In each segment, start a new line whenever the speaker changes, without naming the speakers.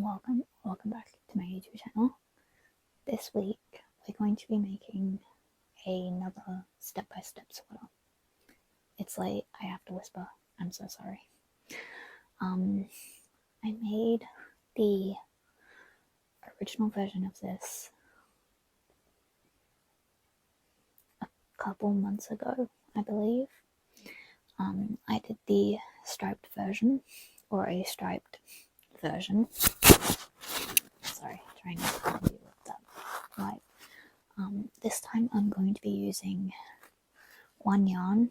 welcome back to my YouTube channel. This week we're going to be making another step-by-step sweater. It's late, I have to whisper, I'm so sorry. I made the original version of this a couple months ago, I believe. I did the striped version, or a striped version. Sorry, trying to find you with that light. This time I'm going to be using one yarn.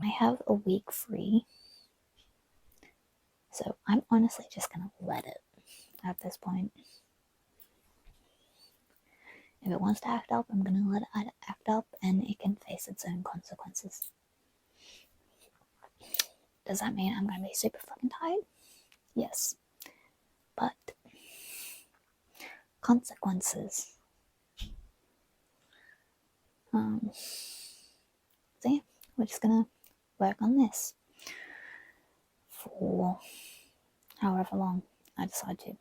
have a week free, so I'm honestly just gonna let it at this point. If it wants to act up, I'm gonna let it act up, and it can face its own consequences. Does that mean I'm gonna be super fucking tired? Yes. But consequences. So yeah, we're just gonna work on this for however long I decide to.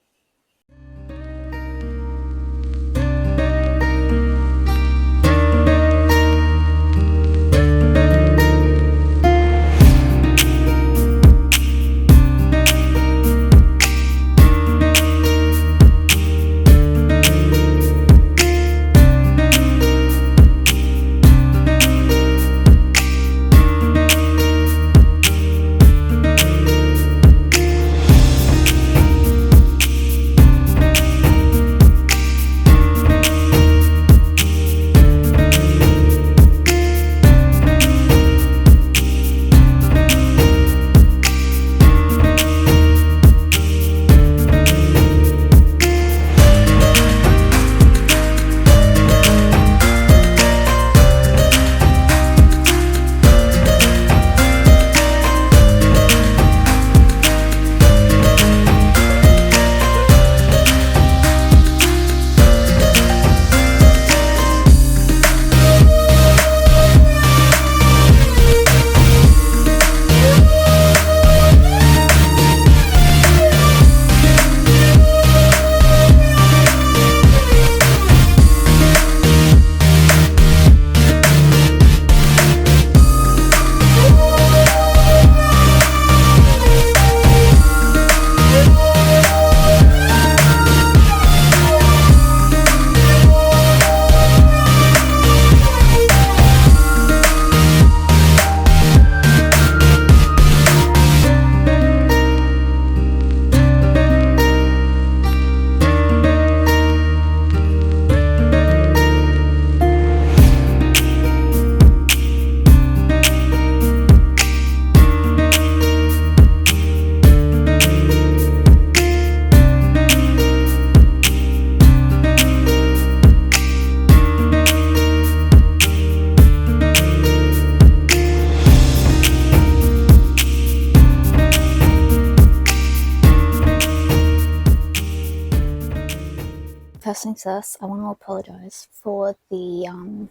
First things first, I want to apologize for the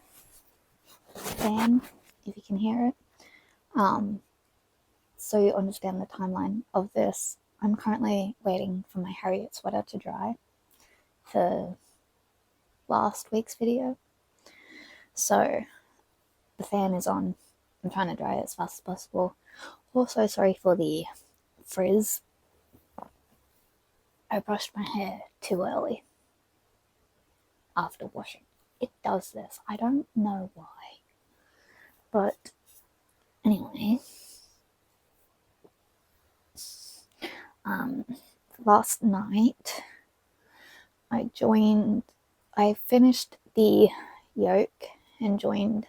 fan, if you can hear it. So you understand the timeline of this. I'm currently waiting for my Harriet sweater to dry for last week's video. So the fan is on. I'm trying to dry it as fast as possible. Also, sorry for the frizz. I brushed my hair too early after washing. It does this. I don't know why. But anyway, last night I finished the yoke and joined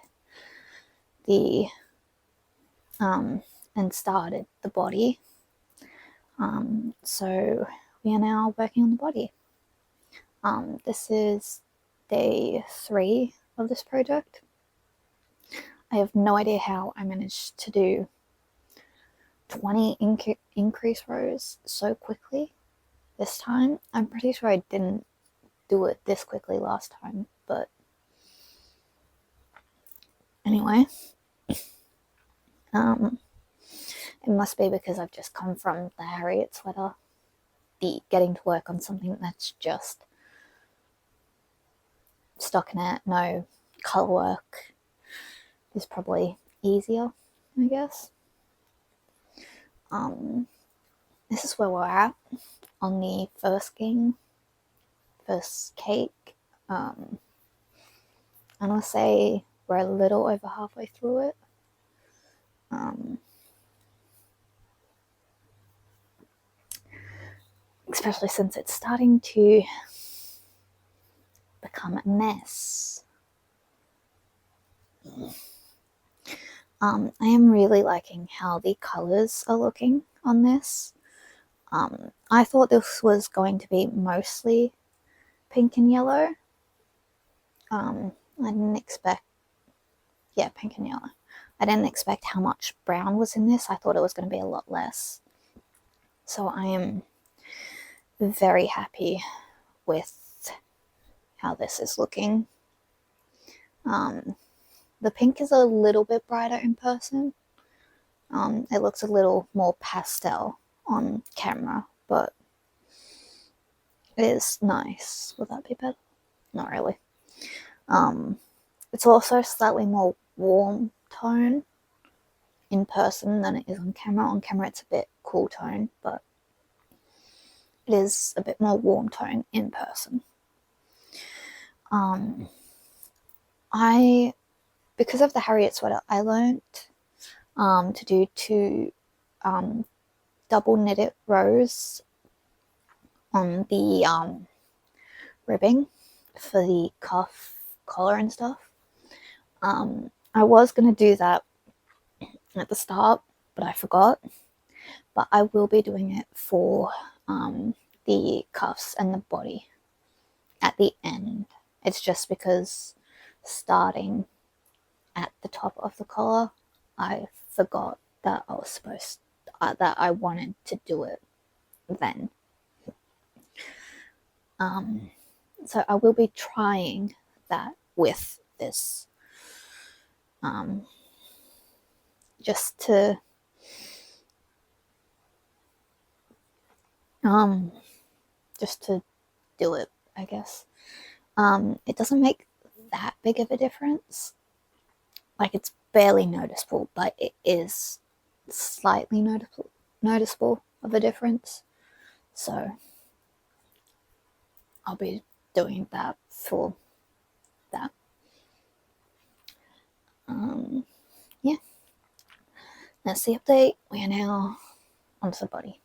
the and started the body. So we are now working on the body. This is day 3 of this project. I have no idea how I managed to do 20 increase rows so quickly this time. I'm pretty sure I didn't do it this quickly last time, but anyway, it must be because I've just come from the Harriet sweater. Getting to work on something that's just stockinette, no colour work, is probably easier, I guess. This is where we're at on the first cake. I'm gonna say we're a little over halfway through it. Especially since it's starting to become a mess. I am really liking how the colours are looking on this. I thought this was going to be mostly pink and yellow. I didn't expect, pink and yellow. I didn't expect how much brown was in this. I thought it was going to be a lot less. So I am very happy with how this is looking. The pink is a little bit brighter in person. It looks a little more pastel on camera, but it is nice. Would that be better? Not really. It's also slightly more warm tone in person than it is on camera. On camera it's a bit cool tone, but it is a bit more warm tone in person. Because of the Harriet sweater, I learned to do 2 double knitted rows on the ribbing for the cuff collar and stuff. I was going to do that at the start, but I forgot. But I will be doing it for the cuffs and the body at the end. It's just because starting at the top of the collar, I forgot that I was that I wanted to do it then. So I will be trying that with this, just to do it, I guess. It doesn't make that big of a difference. Like, it's barely noticeable, but it is slightly noticeable of a difference. So I'll be doing that for that. Yeah, that's the update. We are now onto the body.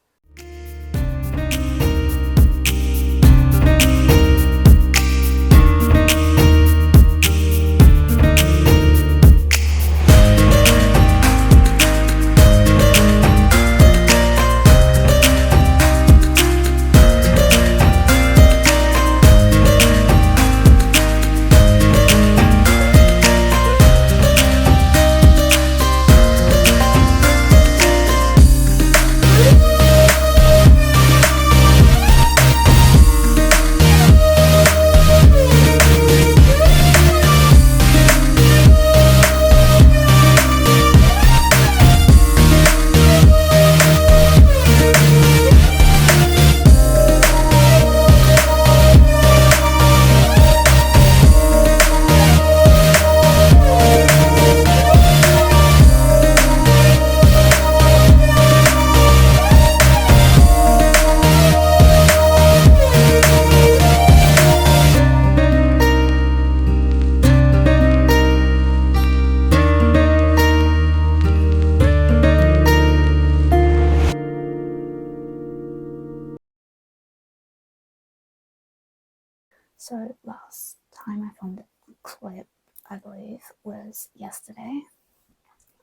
So last time I filmed a clip, I believe, was yesterday.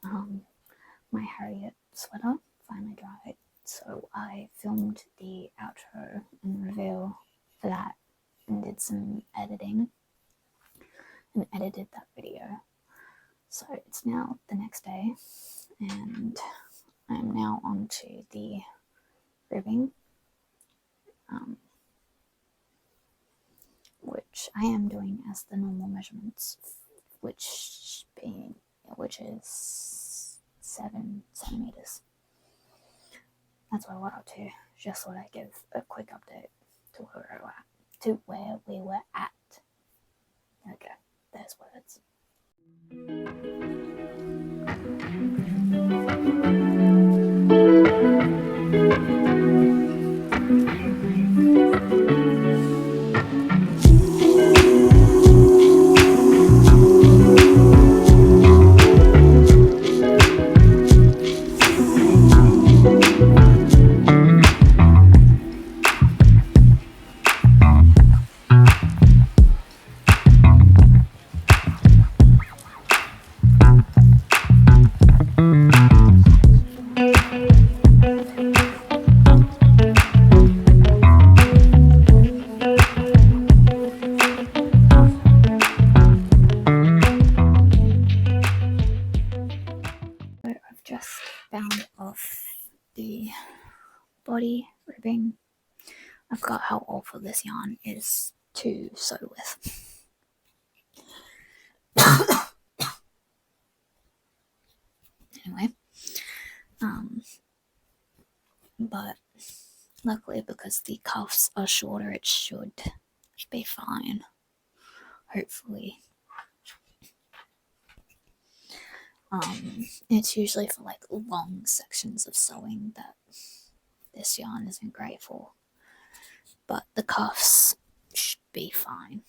My Harriet sweater finally dried, so I filmed the outro and reveal for that and did some editing and edited that video. So it's now the next day and I'm now on to the ribbing, which I am doing as the normal measurements, which is 7 centimeters. That's what we're up to. Just thought I'd give a quick update to where we were at. Okay, there's words. just found off the body ribbing. I forgot how awful this yarn is to sew with. Anyway, but luckily because the cuffs are shorter, it should be fine, hopefully. It's usually for like long sections of sewing that this yarn isn't great for, but the cuffs should be fine,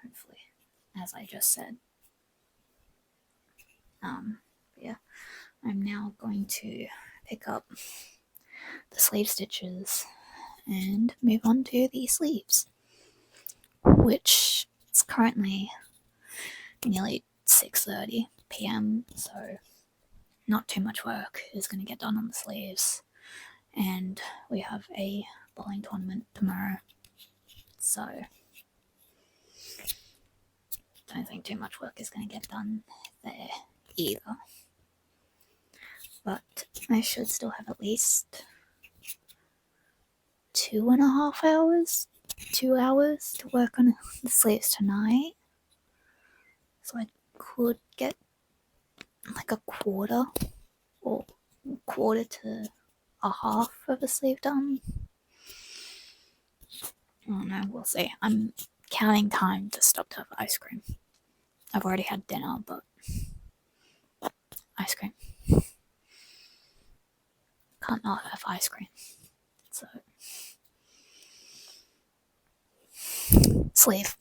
hopefully, as I just said. Yeah, I'm now going to pick up the sleeve stitches and move on to the sleeves, which is currently nearly 6:30 p.m, so not too much work is going to get done on the sleeves, and we have a bowling tournament tomorrow, so don't think too much work is going to get done there either. But I should still have at least 2.5 hours, 2 hours to work on the sleeves tonight, so I could get like a quarter or quarter to a half of a sleeve done. Oh no, we'll see. I'm counting time to stop to have ice cream. I've already had dinner, but ice cream. Can't not have ice cream. So, sleeve.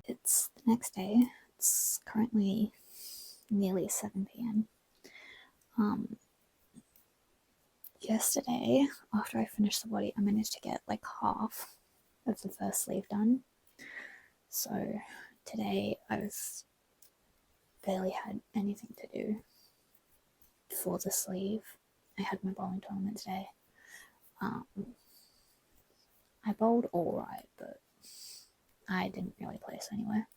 It's the next day. It's currently nearly 7 p.m. Yesterday, after I finished the body, I managed to get like half of the first sleeve done. So today I've barely had anything to do for the sleeve. I had my bowling tournament today. I bowled alright, but I didn't really place anywhere.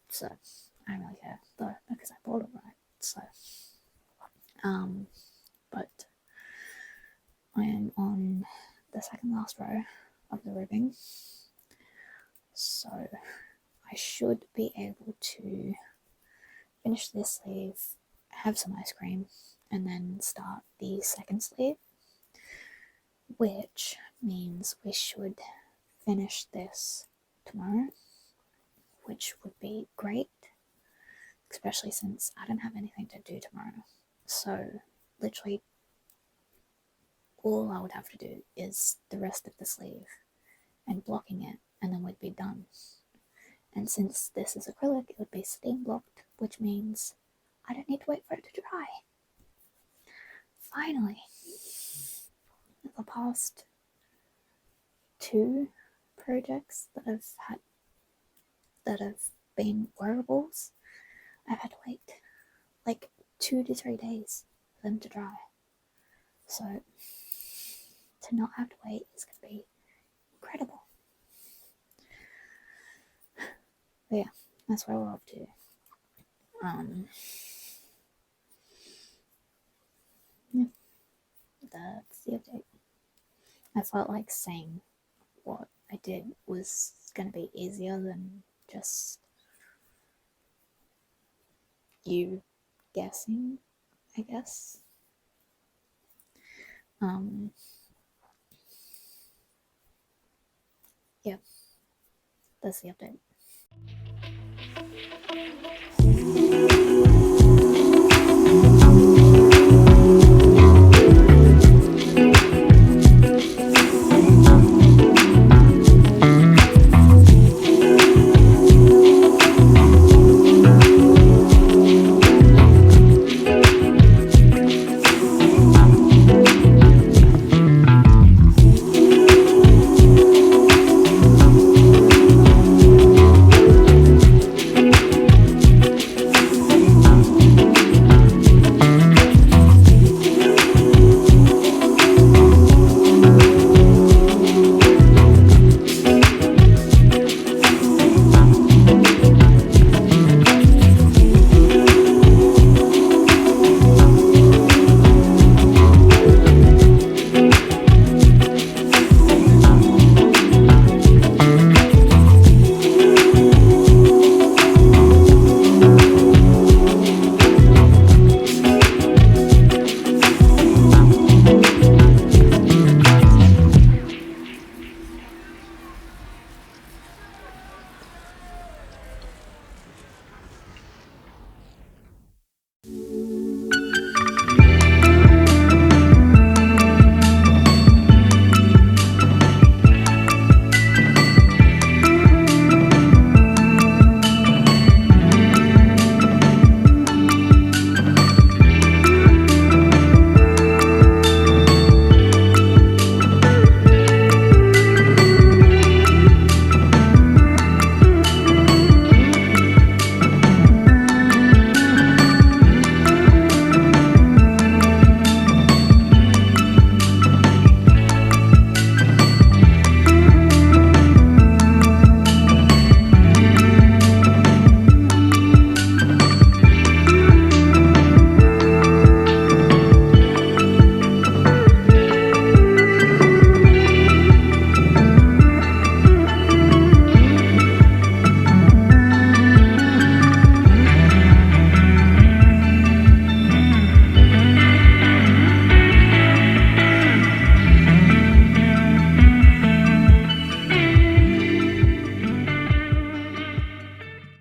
So I don't really care though, because I bowled alright. So but I am on the second last row of the ribbing, so I should be able to finish this sleeve, have some ice cream, and then start the second sleeve, which means we should finish this tomorrow, which would be great, especially since I don't have anything to do tomorrow. So literally all I would have to do is the rest of the sleeve and blocking it, and then we'd be done. And since this is acrylic, it would be steam blocked, which means I don't need to wait for it to dry. Finally, the past 2 projects that have been wearables, I've had to wait like 2 to 3 days for them to dry. So to not have to wait is going to be incredible. But yeah, that's where we're up to. Yeah, that's the update. I felt like saying what I did was going to be easier than just you guessing, I guess. Yeah, that's the update.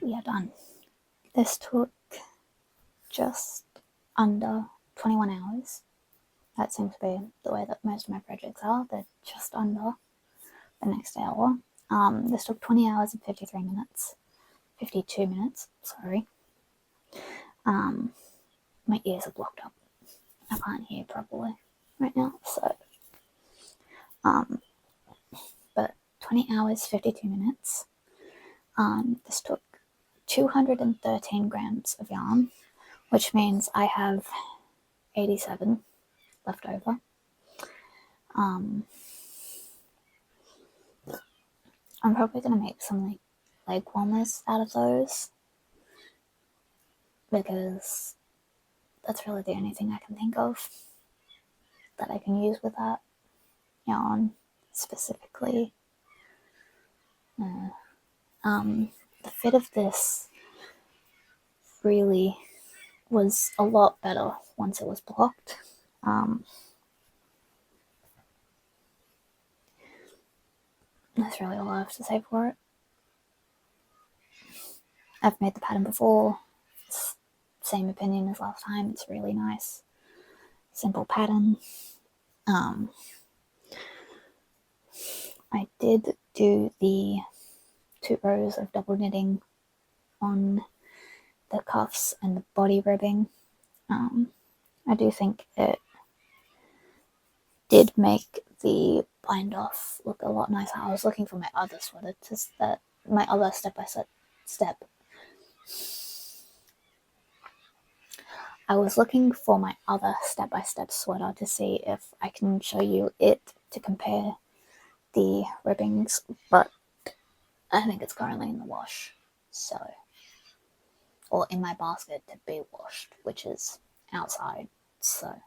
We are done. This took just under 21 hours. That seems to be the way that most of my projects are. They're just under the next hour. This took 20 hours and 53 minutes. 52 minutes, sorry. My ears are blocked up. I can't hear properly right now, so. But 20 hours, 52 minutes. This took 213 grams of yarn, which means I have 87 left over. I'm probably going to make some like leg warmers out of those, because that's really the only thing I can think of that I can use with that yarn specifically. The fit of this really was a lot better once it was blocked. That's really all I have to say for it. I've made the pattern before. It's same opinion as last time. It's really nice, simple pattern. I did do the 2 rows of double knitting on the cuffs and the body ribbing. I do think it did make the bind off look a lot nicer. I was looking for my other sweater, my other step. I was looking for my other step-by-step sweater to see if I can show you it to compare the ribbings, but I think it's currently in the wash, so, or in my basket to be washed, which is outside, so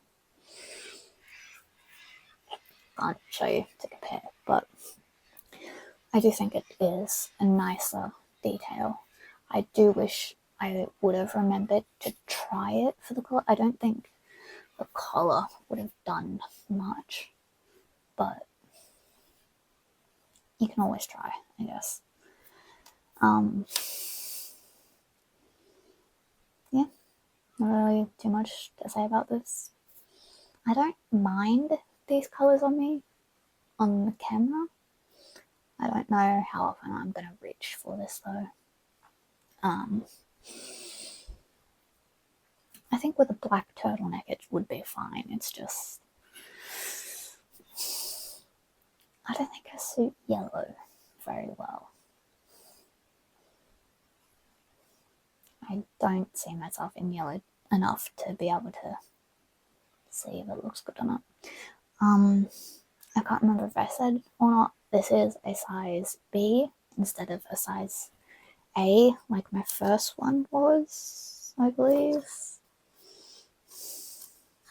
can't show you to compare, but I do think it is a nicer detail. I do wish I would have remembered to try it for the collar. I don't think the collar would have done much, but you can always try, I guess. Yeah, not really too much to say about this. I don't mind these colours on me on the camera. I don't know how often I'm going to reach for this though. I think with a black turtleneck it would be fine. It's just, I don't think I suit yellow very well. I don't see myself in yellow enough to be able to see if it looks good or not. I can't remember if I said or not, this is a size B instead of a size A like my first one was, I believe.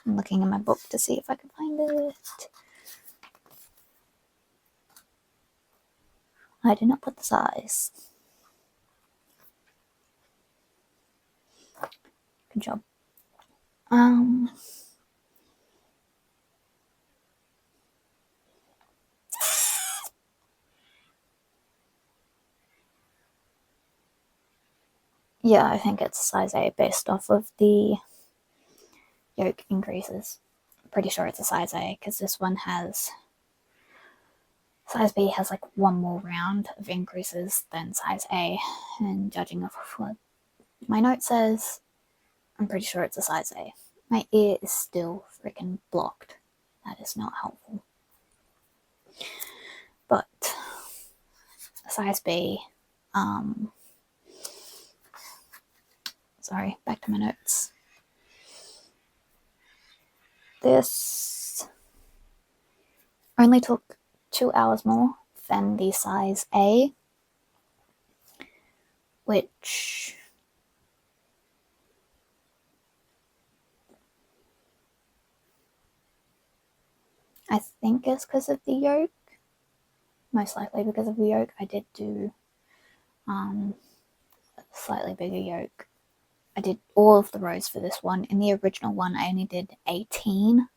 I'm looking in my book to see if I can find it. I did not put the size. Good job. Yeah, I think it's size A based off of the yoke increases. I'm pretty sure it's a size A because this one has, size B has like one more round of increases than size A, and judging off of what my note says, I'm pretty sure it's a size A. My ear is still freaking blocked. That is not helpful. But size B, sorry, back to my notes. This only took 2 hours more than the size A, which I think is because of the yoke. Most likely because of the yoke. I did do a slightly bigger yoke. I did all of the rows for this one. In the original one, I only did 18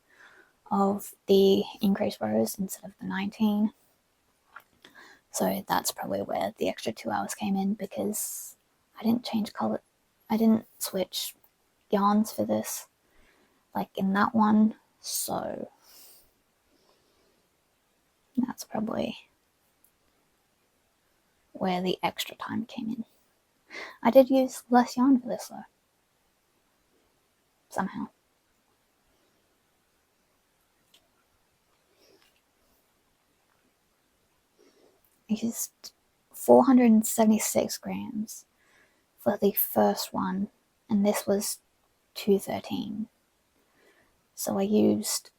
of the increased rows instead of the 19. So that's probably where the extra 2 hours came in, because I didn't change color. I didn't switch yarns for this like in that one. So that's probably where the extra time came in. I did use less yarn for this though. Somehow. I used 476 grams for the first one, and this was 213. So I used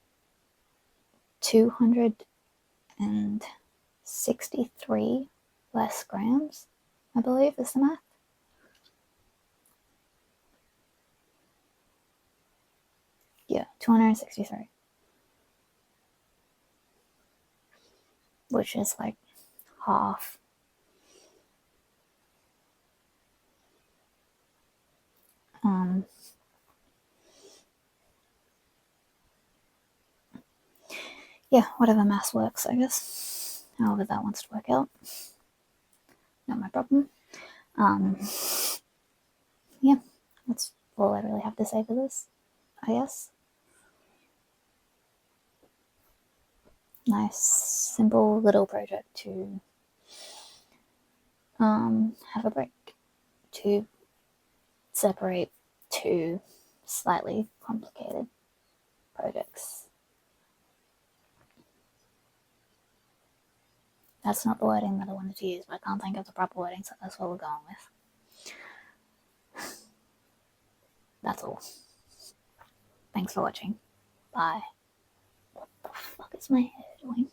263 less grams, I believe is the math. Yeah, 263. Which is like half. Yeah, whatever math works, I guess. However that wants to work out. Not my problem. Yeah, that's all I really have to say for this, I guess. Nice, simple little project to have a break, to separate two slightly complicated projects. That's not the wording that I wanted to use, but I can't think of the proper wording, so that's what we're going with. That's all. Thanks for watching. Bye. fuck is my hair doing?